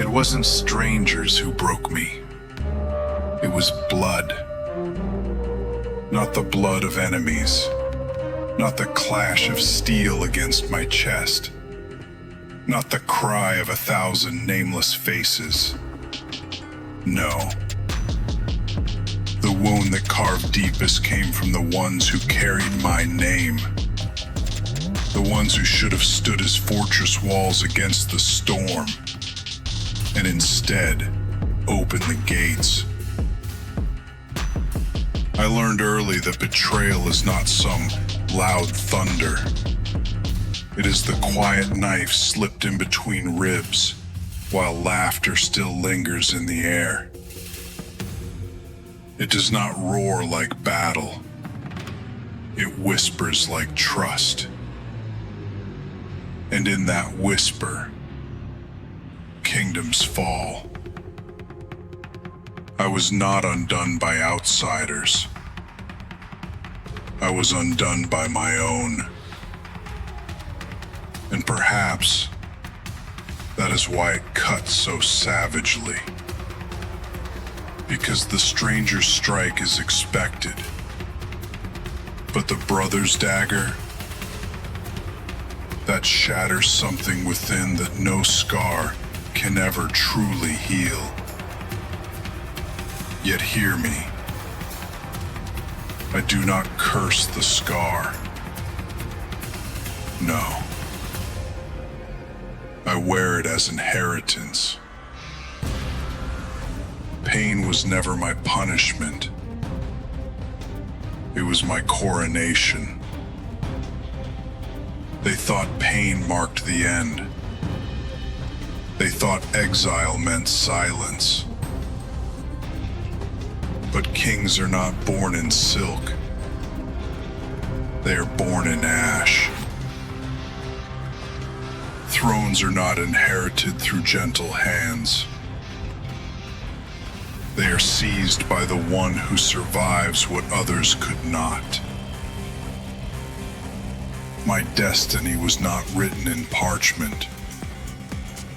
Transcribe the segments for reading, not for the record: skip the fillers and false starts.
It wasn't strangers who broke me. It was blood. Not the blood of enemies. Not the clash of steel against my chest. Not the cry of 1,000 nameless faces. No. The wound that carved deepest came from the ones who carried my name. The ones who should have stood as fortress walls against the storm, and instead opened the gates. I learned early that betrayal is not some loud thunder. It is the quiet knife slipped in between ribs while laughter still lingers in the air. It does not roar like battle. It whispers like trust. And in that whisper, kingdoms fall. I was not undone by outsiders. I was undone by my own. And perhaps that is why it cuts so savagely. Because the stranger's strike is expected, but the brother's dagger, that shatters something within that no scar can ever truly heal. Yet hear me. I do not curse the scar. No. I wear it as inheritance. Pain was never my punishment. It was my coronation. They thought pain marked the end. They thought exile meant silence. But kings are not born in silk. They are born in ash. Thrones are not inherited through gentle hands. They are seized by the one who survives what others could not. My destiny was not written in parchment,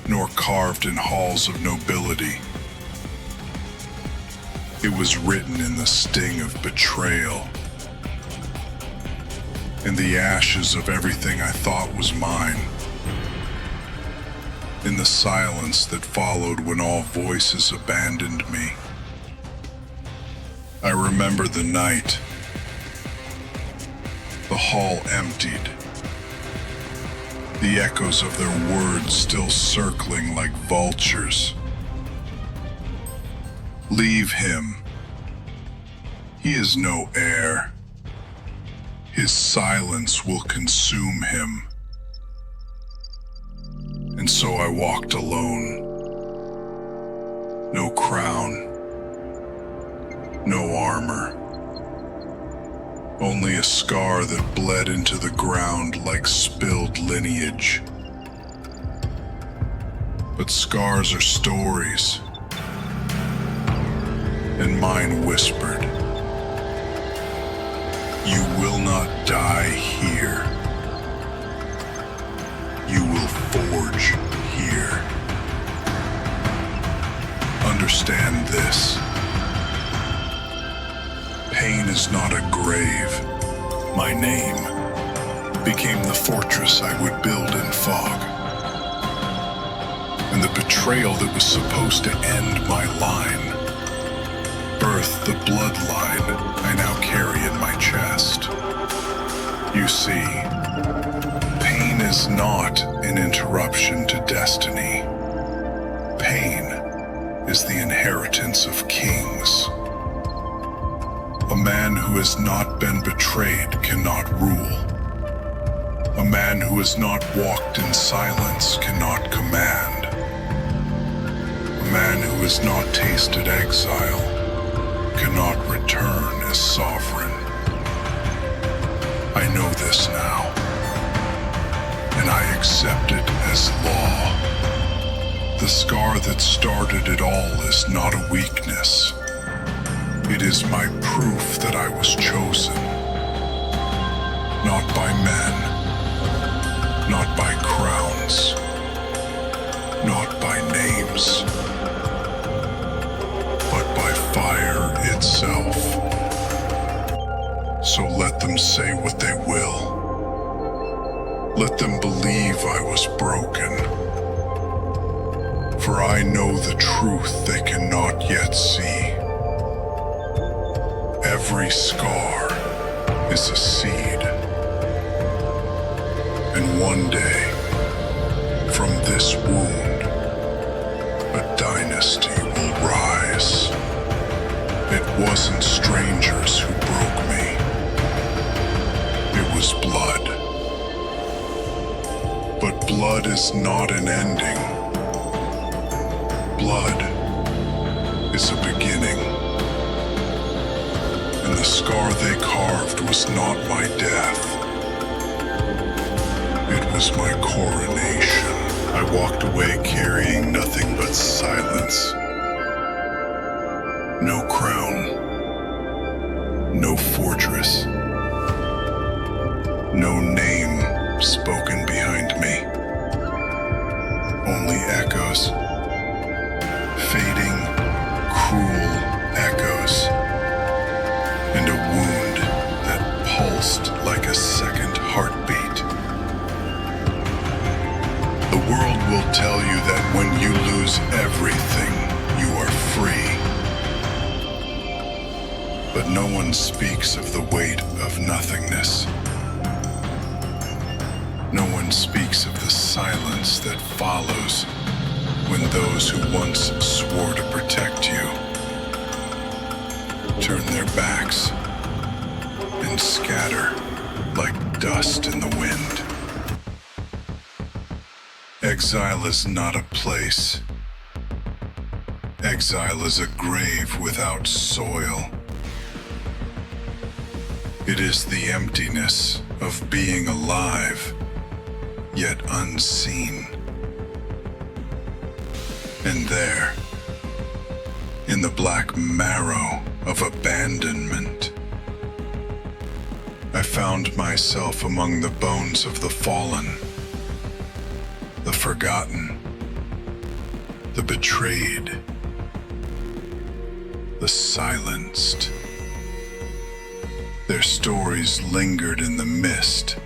nor carved in halls of nobility. It was written in the sting of betrayal, in the ashes of everything I thought was mine, in the silence that followed when all voices abandoned me. I remember the night, the hall emptied, the echoes of their words still circling like vultures. Leave him. He is no heir. His silence will consume him. And so I walked alone. No crown. No armor. Only a scar that bled into the ground like spilled lineage. But scars are stories. And mine whispered, "You will not die here. You will forge here." Understand this. Pain is not a grave. My name became the fortress I would build in fog. And the betrayal that was supposed to end my line birthed the bloodline I now carry in my chest. You see, pain is not an interruption to destiny. Pain is the inheritance of kings. A man who has not been betrayed cannot rule. A man who has not walked in silence cannot command. A man who has not tasted exile cannot return as sovereign. I know this now, and I accept it as law. The scar that started it all is not a weakness. It is my proof that I was chosen, not by men, not by crowns, not by names, arrows, but by fire itself. So let them say what they will. Let them believe I was broken. For I know the truth they cannot yet see. Every scar is a seed. And one day, from this wound, a dynasty will rise. It wasn't strangers who broke me. It was blood. But blood is not an ending. Blood is a beginning. And the scar they carved was not my death. It was my coronation. I walked away carrying nothing but silence. No crown. No fortress. No name spoken behind me. Only echoes. Fading, cruel echoes. And a wound that pulsed like a second heartbeat. The world will tell you that when you lose everything, you are free. But no one speaks of the weight of nothingness. No one speaks of the silence that follows when those who once swore to protect you turn their backs and scatter like dust in the wind. Exile is not a place. Exile is a grave without soil. It is the emptiness of being alive, yet unseen. And there, in the black marrow of abandonment, I found myself among the bones of the fallen, the forgotten, the betrayed, the silenced. Their stories lingered in the mist.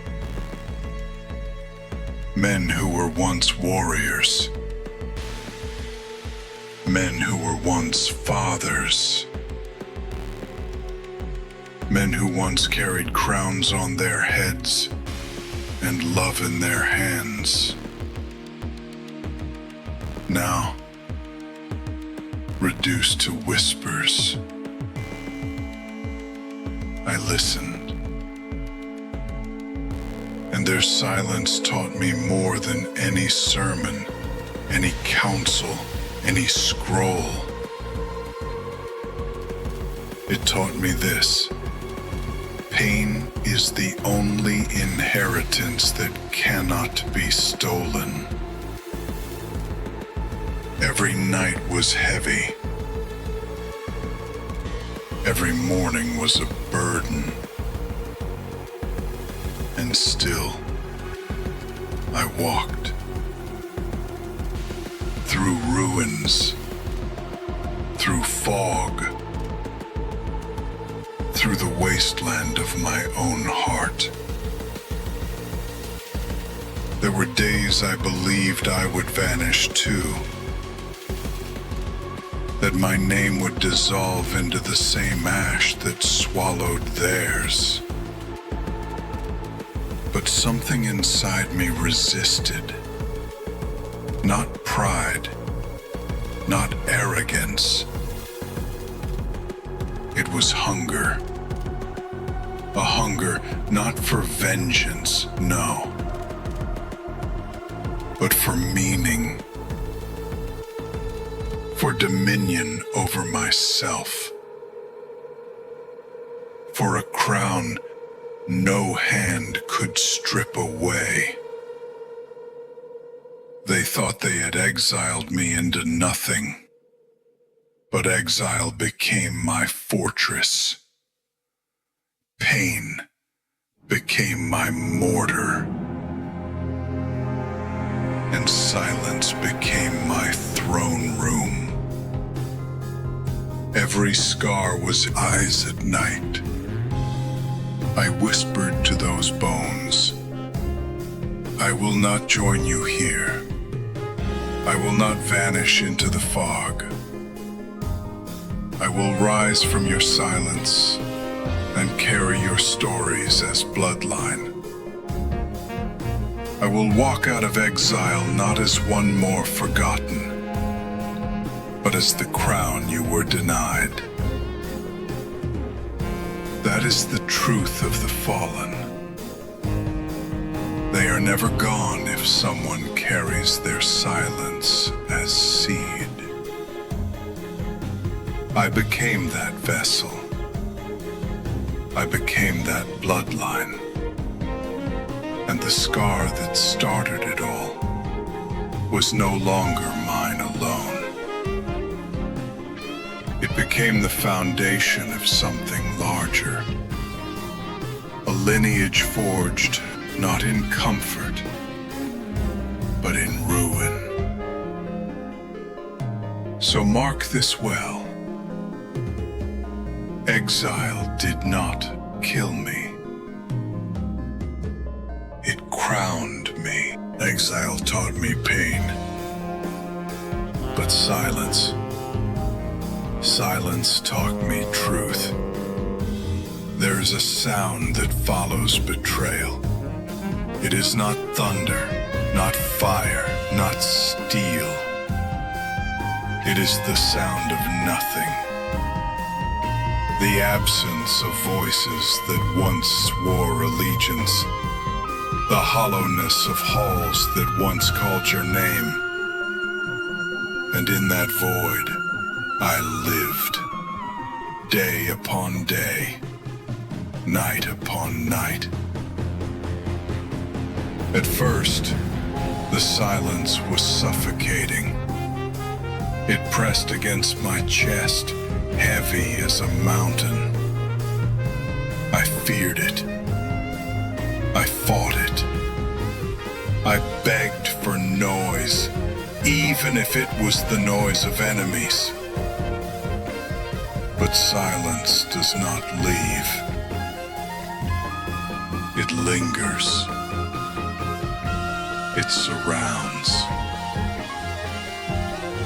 Men who were once warriors. Men who were once fathers. Men who once carried crowns on their heads and love in their hands. Now, reduced to whispers, I listened, and their silence taught me more than any sermon, any counsel, any scroll. It taught me this: pain is the only inheritance that cannot be stolen. Every night was heavy. Every morning was a burden. And still, I walked through ruins, through fog, through the wasteland of my own heart. There were days I believed I would vanish too, that my name would dissolve into the same ash that swallowed theirs. But something inside me resisted. Not pride, not arrogance. It was hunger. A hunger not for vengeance, no, but for meaning. For dominion over myself, for a crown no hand could strip away. They thought they had exiled me into nothing, but exile became my fortress. Pain became my mortar, and silence became my throne. throne room. Every scar was eyes at night. I whispered to those bones, I will not join you here. I will not vanish into the fog. I will rise from your silence and carry your stories as bloodline. I will walk out of exile not as one more forgotten, but as the crown you were denied. That is the truth of the fallen. They are never gone if someone carries their silence as seed. I became that vessel. I became that bloodline. And the scar that started it all was no longer mine alone. It became the foundation of something larger. A lineage forged not in comfort, but in ruin. So mark this well. Exile did not kill me. It crowned me. Exile taught me pain. But silence taught me truth. There is a sound that follows betrayal. It is not thunder, not fire, not steel. It is the sound of nothing. The absence of voices that once swore allegiance. The hollowness of halls that once called your name. And in that void, I lived. Day upon day, night upon night. At first, the silence was suffocating. It pressed against my chest, heavy as a mountain. I feared it. I fought it. I begged for noise, even if it was the noise of enemies. But silence does not leave. It lingers. It surrounds.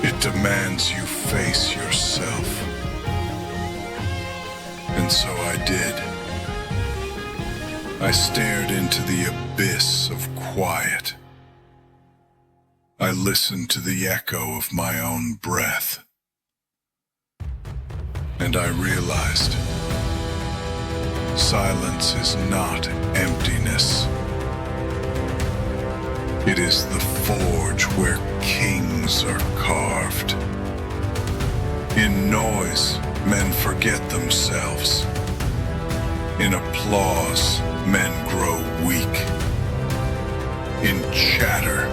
It demands you face yourself. And so I did. I stared into the abyss of quiet. I listened to the echo of my own breath. And I realized silence is not emptiness. It is the forge where kings are carved. In noise, men forget themselves. In applause, men grow weak. In chatter,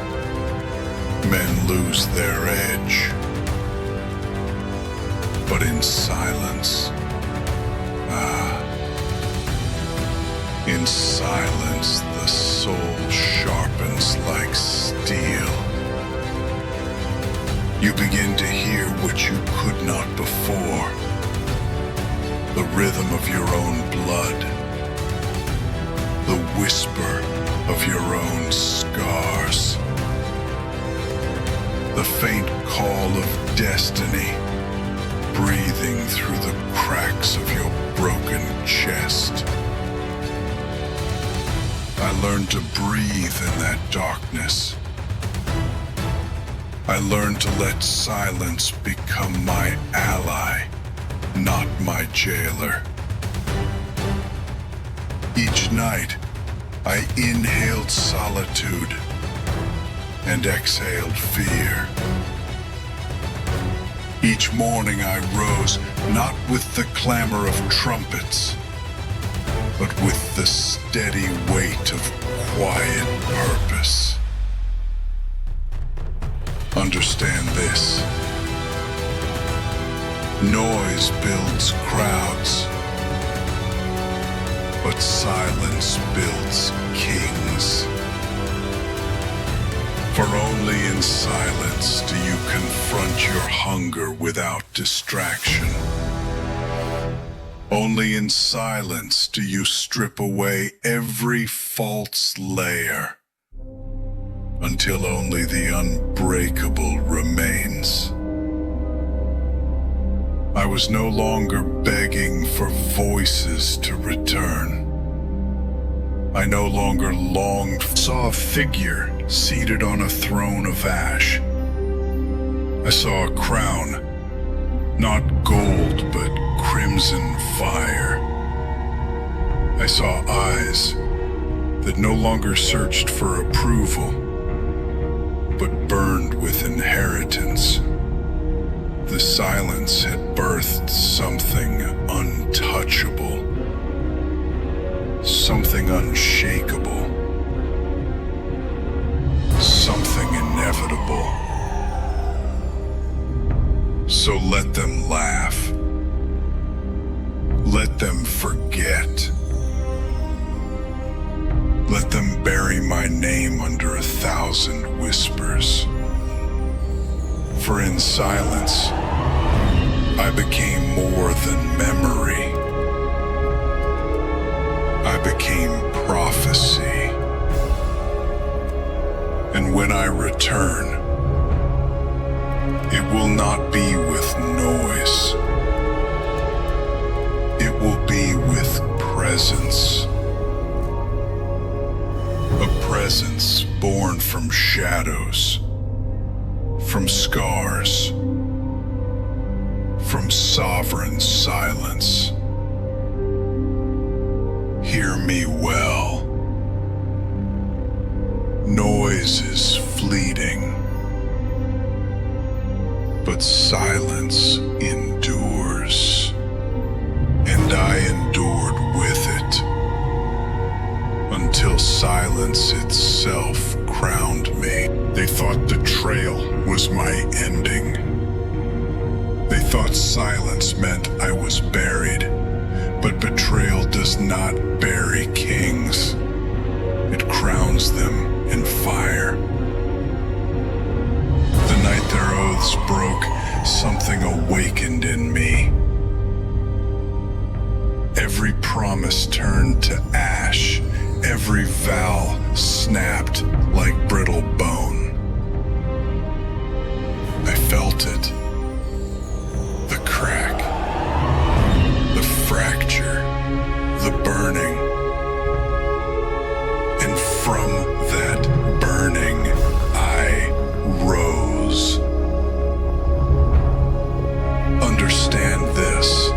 men lose their edge. But in silence, in silence, the soul sharpens like steel. You begin to hear what you could not before. The rhythm of your own blood. The whisper of your own scars. The faint call of destiny breathing through the cracks of your broken chest. I learned to breathe in that darkness. I learned to let silence become my ally, not my jailer. Each night, I inhaled solitude and exhaled fear. Each morning I rose not with the clamor of trumpets, but with the steady weight of quiet purpose. Understand this. Noise builds crowds, but silence builds kings. For only in silence do you confront your hunger without distraction. Only in silence do you strip away every false layer, until only the unbreakable remains. I was no longer begging for voices to return. I no longer longed, saw a figure seated on a throne of ash. I saw a crown, not gold but crimson fire. I saw eyes that no longer searched for approval, but burned with inheritance. The silence had birthed something untouchable, something unshakable, something inevitable. So let them laugh. Let them forget. Let them bury my name under 1,000 whispers. For in silence, I became more than memory. I became prophecy. And when I return, it will not be with noise. It will be with presence. A presence born from shadows, from scars, from sovereign silence. Hear me well. Noise is fleeting, but silence endures, and I endured with it until silence itself crowned me. They thought betrayal was my ending. They thought silence meant I was buried, but betrayal does not bury kings. It crowns them in fire. The night their oaths broke, something awakened in me. Every promise turned to ash. Every vow snapped like brittle bone. I felt it. The crack. The fracture. The burning. And from that burning, I rose. Understand this.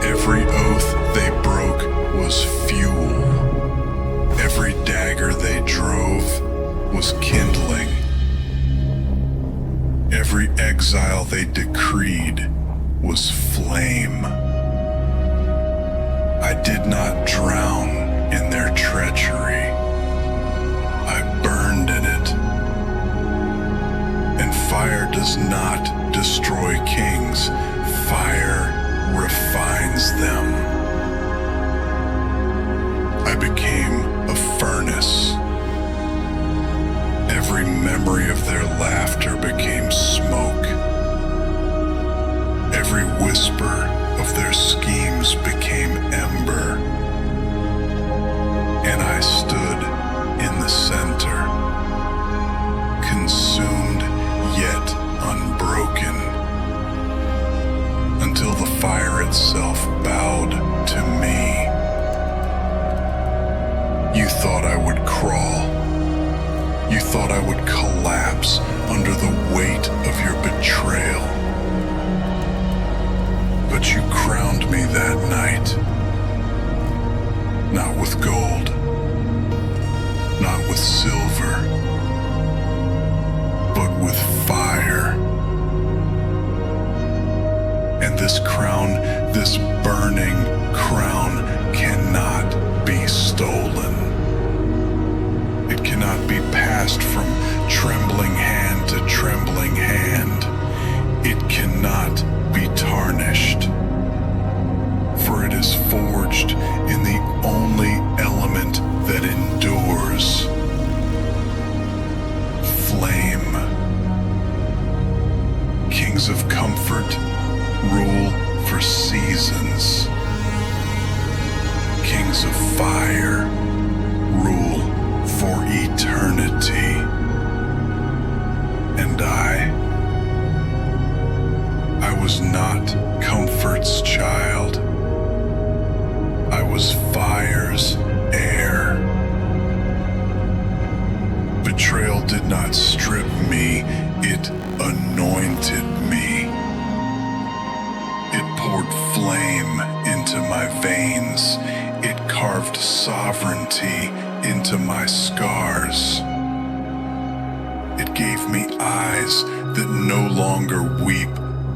Every oath they broke was fuel. Every dagger they drove was kindling. Every exile they decreed was flame. I did not drown in their treachery. I burned in it. And fire does not destroy kings. Fire refines them. I became a furnace. Every memory of their laughter became smoke. Every whisper of their schemes became ember. And I stood in the center, consumed yet unbroken, until the fire itself bowed to me. You thought I would crawl. You thought I would collapse under the weight of your betrayal. But you crowned me that night. Not with gold, not with silver, but with fire. And this crown, this burning crown, cannot be stolen. It cannot be passed from trembling hand to trembling hand. It cannot be tarnished, for it is forged in the only element that endures, into my scars. It gave me eyes that no longer weep,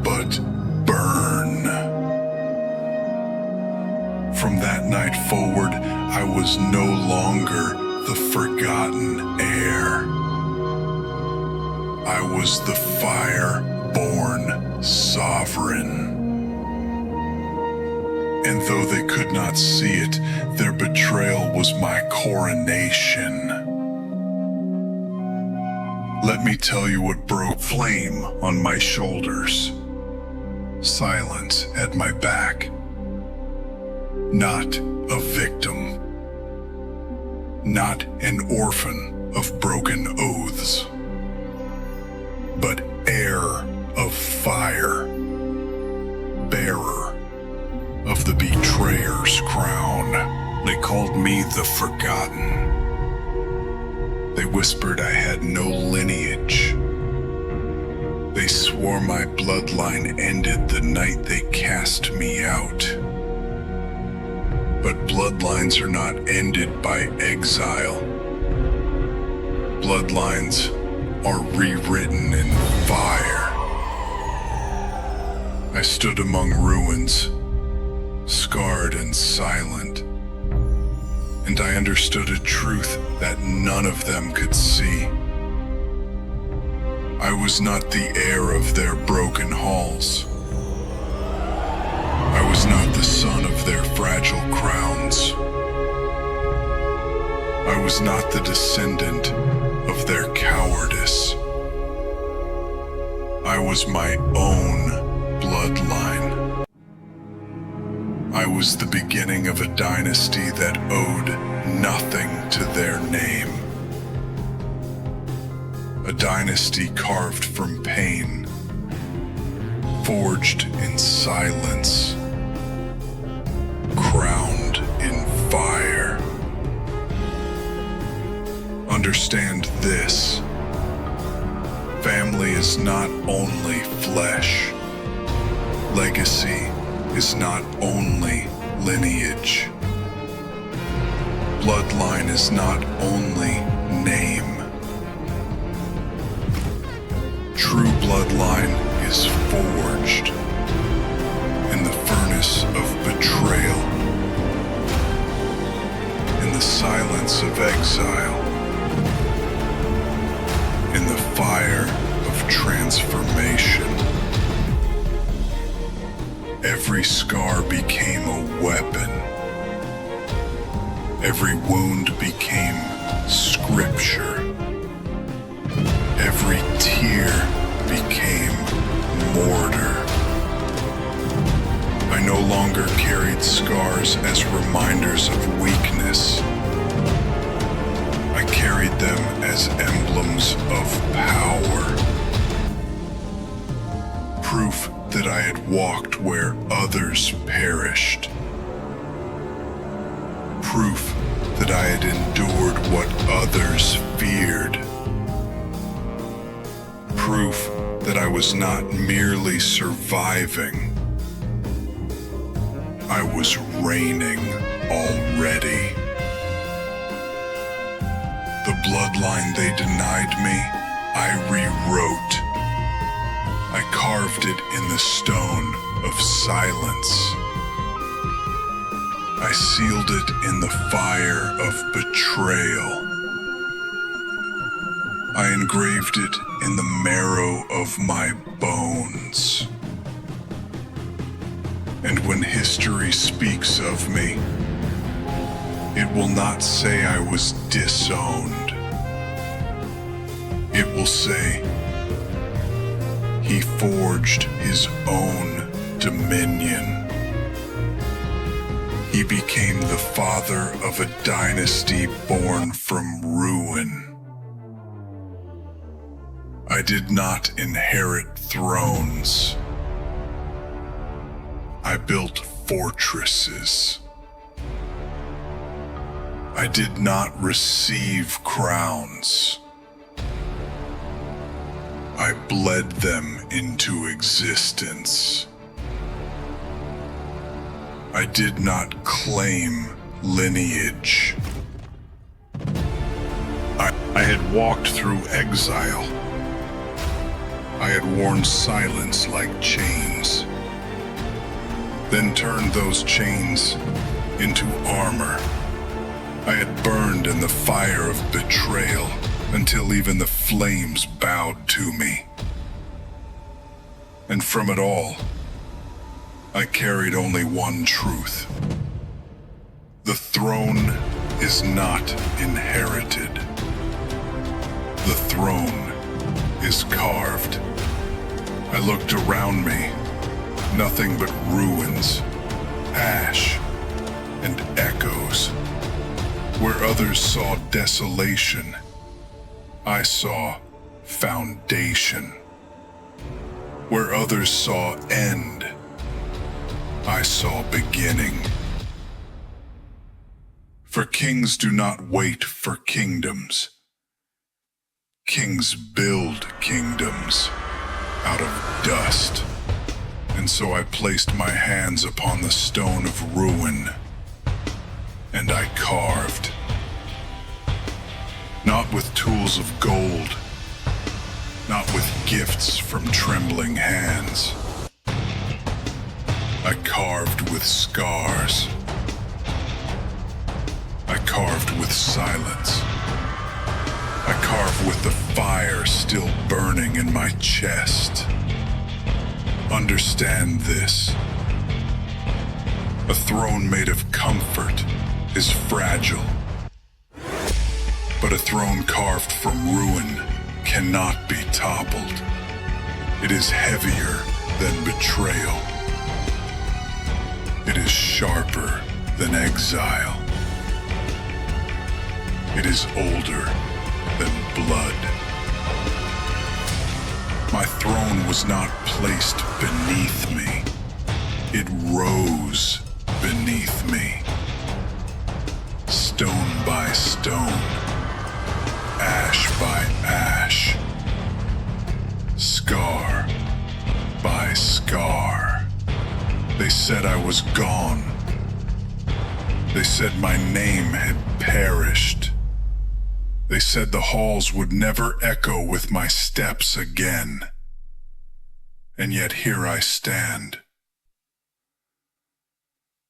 but burn. From that night forward, I was no longer the forgotten heir. I was the fire-born sovereign. And though they could not see it, their betrayal was my coronation. Let me tell you what broke: flame on my shoulders, silence at my back. Not a victim, not an orphan of broken oaths, but heir of fire, bearer of the betrayer's crown. They called me the Forgotten. They whispered I had no lineage. They swore my bloodline ended the night they cast me out. But bloodlines are not ended by exile. Bloodlines are rewritten in fire. I stood among ruins, scarred and silent, and I understood a truth that none of them could see. I was not the heir of their broken halls. I was not the son of their fragile crowns. I was not the descendant of their cowardice. I was my own bloodline. I was the beginning of a dynasty that owed nothing to their name. A dynasty carved from pain, forged in silence, crowned in fire. Understand this: family is not only flesh. Legacy is not only lineage. Bloodline is not only name. True bloodline is forged in the furnace of betrayal, in the silence of exile, in the fire of transformation. Every scar became a weapon. Every wound became scripture. Every tear became mortar. I no longer carried scars as reminders of weakness. I carried them as emblems of power. Proof that I had walked where others perished. Proof that I had endured what others feared. Proof that I was not merely surviving. I was reigning already. The bloodline they denied me, I rewrote. I carved it in the stone of silence. I sealed it in the fire of betrayal. I engraved it in the marrow of my bones. And when history speaks of me, it will not say I was disowned. It will say, he forged his own dominion. He became the father of a dynasty born from ruin. I did not inherit thrones. I built fortresses. I did not receive crowns. I bled them into existence. I did not claim lineage. had walked through exile. I had worn silence like chains, then turned those chains into armor. I had burned in the fire of betrayal until even the flames bowed to me. And from it all, I carried only one truth. The throne is not inherited. The throne is carved. I looked around me, nothing but ruins, ash, and echoes. Where others saw desolation, I saw foundation. Where others saw end, I saw beginning. For kings do not wait for kingdoms. Kings build kingdoms out of dust. And so I placed my hands upon the stone of ruin, and I carved. Not with tools of gold, not with gifts from trembling hands. I carved with scars. I carved with silence. I carved with the fire still burning in my chest. Understand this. A throne made of comfort is fragile, but a throne carved from ruin cannot be toppled. It is heavier than betrayal. It is sharper than exile. It is older than blood. My throne was not placed beneath me. It rose beneath me. Stone by stone, ash by ash, scar by scar. They said I was gone. They said my name had perished. They said the halls would never echo with my steps again. And yet here I stand.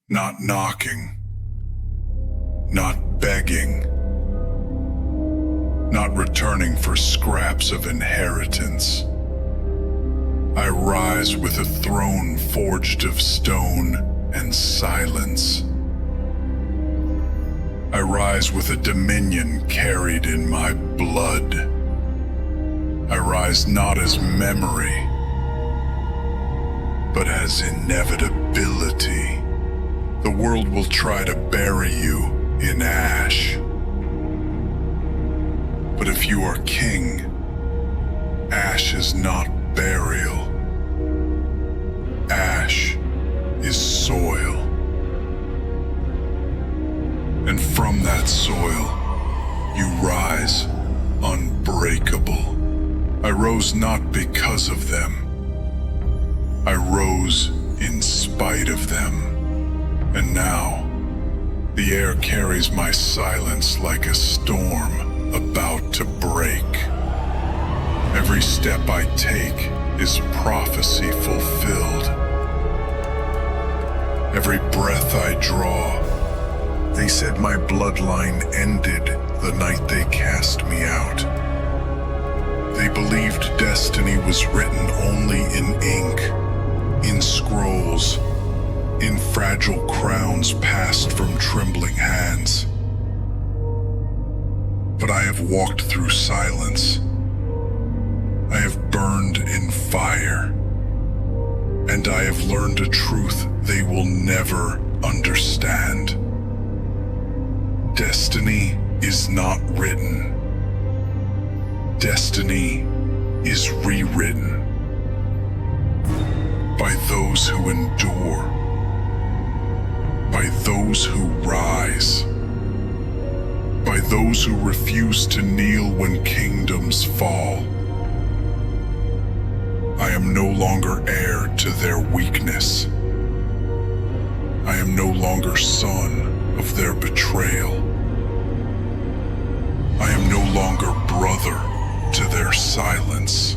Not knocking, not begging, not returning for scraps of inheritance. I rise with a throne forged of stone and silence. I rise with a dominion carried in my blood. I rise not as memory, but as inevitability. The world will try to bury you in ash. But if you are king, ash is not burial. Ash is soil. And from that soil, you rise unbreakable. I rose not because of them. I rose in spite of them. And now, the air carries my silence like a storm about to break. Every step I take is prophecy fulfilled. Every breath I draw, they said my bloodline ended the night they cast me out. They believed destiny was written only in ink, in scrolls, in fragile crowns passed from trembling hands. But I have walked through silence. I have burned in fire. And I have learned a truth they will never understand. Destiny is not written. Destiny is rewritten by those who endure, by those who rise, by those who refuse to kneel when kingdoms fall. I am no longer heir to their weakness. I am no longer son of their betrayal. I am no longer brother to their silence.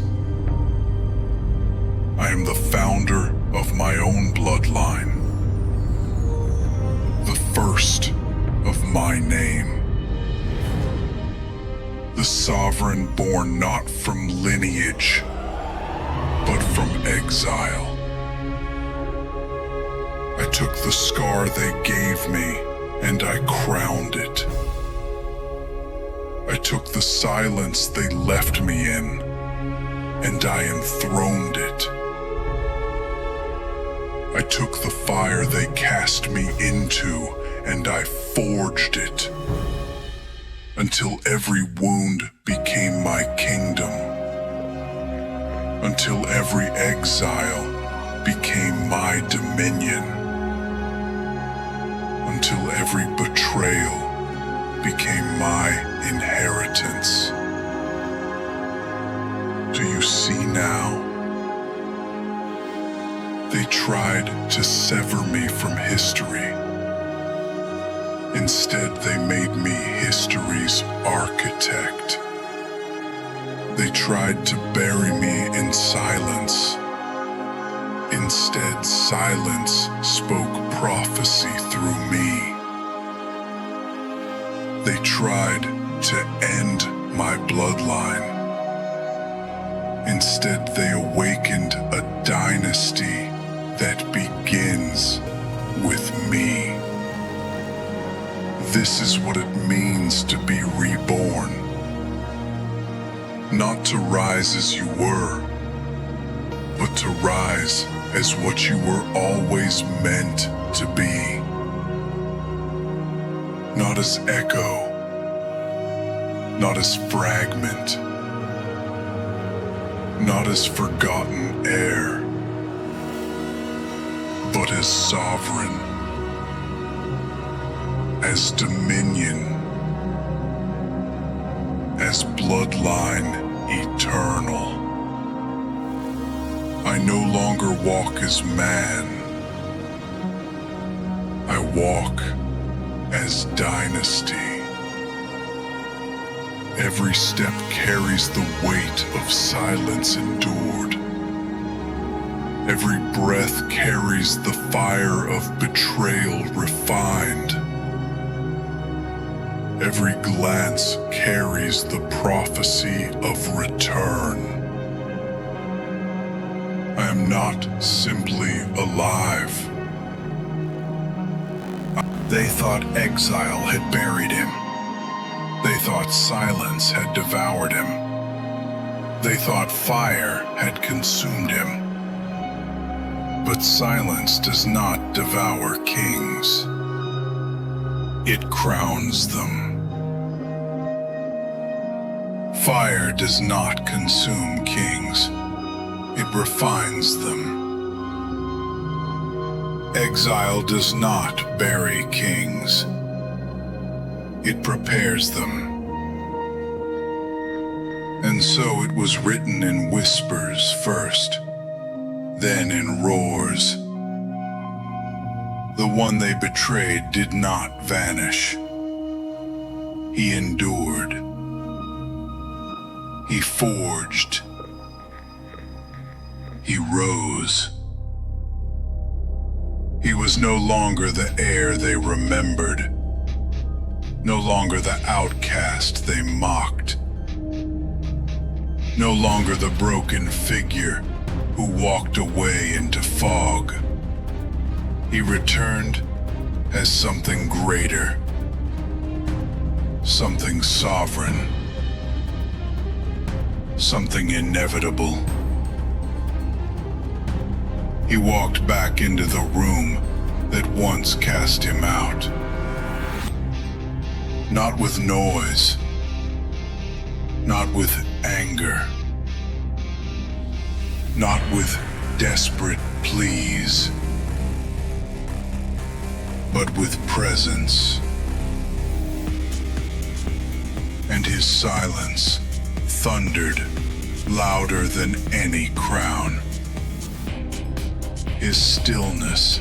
I am the founder of my own bloodline, the first of my name, the sovereign born not from lineage, but from exile. I took the scar they gave me and I crowned it. I took the silence they left me in and I enthroned it. I took the fire they cast me into and I forged it, until every wound became my kingdom, until every exile became my dominion, until every betrayal became my inheritance. Do you see now? They tried to sever me from history. Instead, they made me history's architect. They tried to bury me in silence. Instead, silence spoke prophecy through me. They tried to end my bloodline. Instead, they awakened a dynasty that begins with me. This is what it means to be reborn. Not to rise as you were, but to rise as what you were always meant to be. Not as echo, not as fragment, not as forgotten air, but as sovereign, as dominion, as bloodline eternal. I no longer walk as man. I walk as dynasty. Every step carries the weight of silence endured. Every breath carries the fire of betrayal refined. Every glance carries the prophecy of return. I am not simply alive. They thought exile had buried him. They thought silence had devoured him. They thought fire had consumed him. But silence does not devour kings. It crowns them. Fire does not consume kings. It refines them. Exile does not bury kings. It prepares them. And so it was written in whispers first, then in roars. The one they betrayed did not vanish. He endured. He forged. He rose. He was no longer the heir they remembered, no longer the outcast they mocked, no longer the broken figure who walked away into fog. He returned as something greater, something sovereign, something inevitable. He walked back into the room that once cast him out. Not with noise, not with anger, not with desperate pleas, but with presence. And his silence thundered louder than any crown. His stillness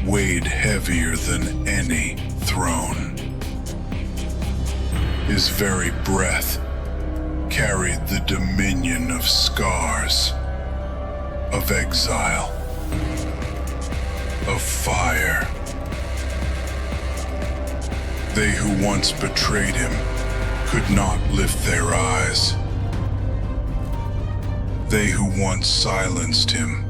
weighed heavier than any throne. His very breath carried the dominion of scars, of exile, of fire. They who once betrayed him could not lift their eyes. They who once silenced him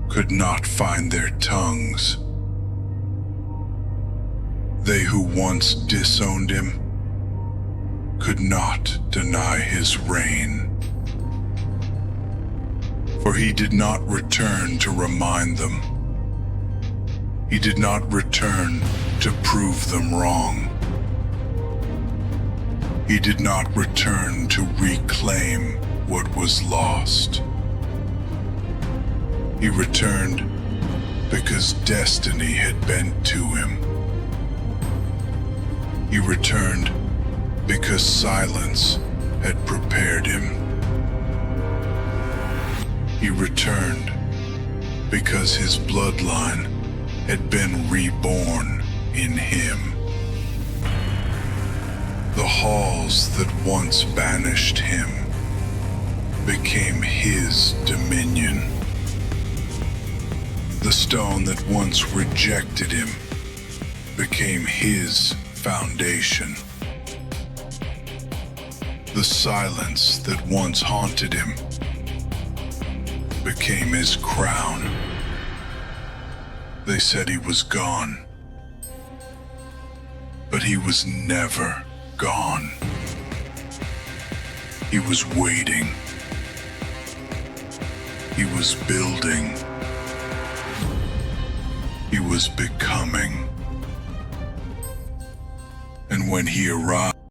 could not find their tongues. They who once disowned him could not deny his reign. For he did not return to remind them. He did not return to prove them wrong. He did not return to reclaim what was lost. He returned because destiny had bent to him. He returned because silence had prepared him. He returned because his bloodline had been reborn in him. The halls that once banished him became his dominion. The stone that once rejected him became his foundation. The silence that once haunted him became his crown. They said he was gone, but he was never gone. He was waiting. He was building. He was becoming. And when he arrived,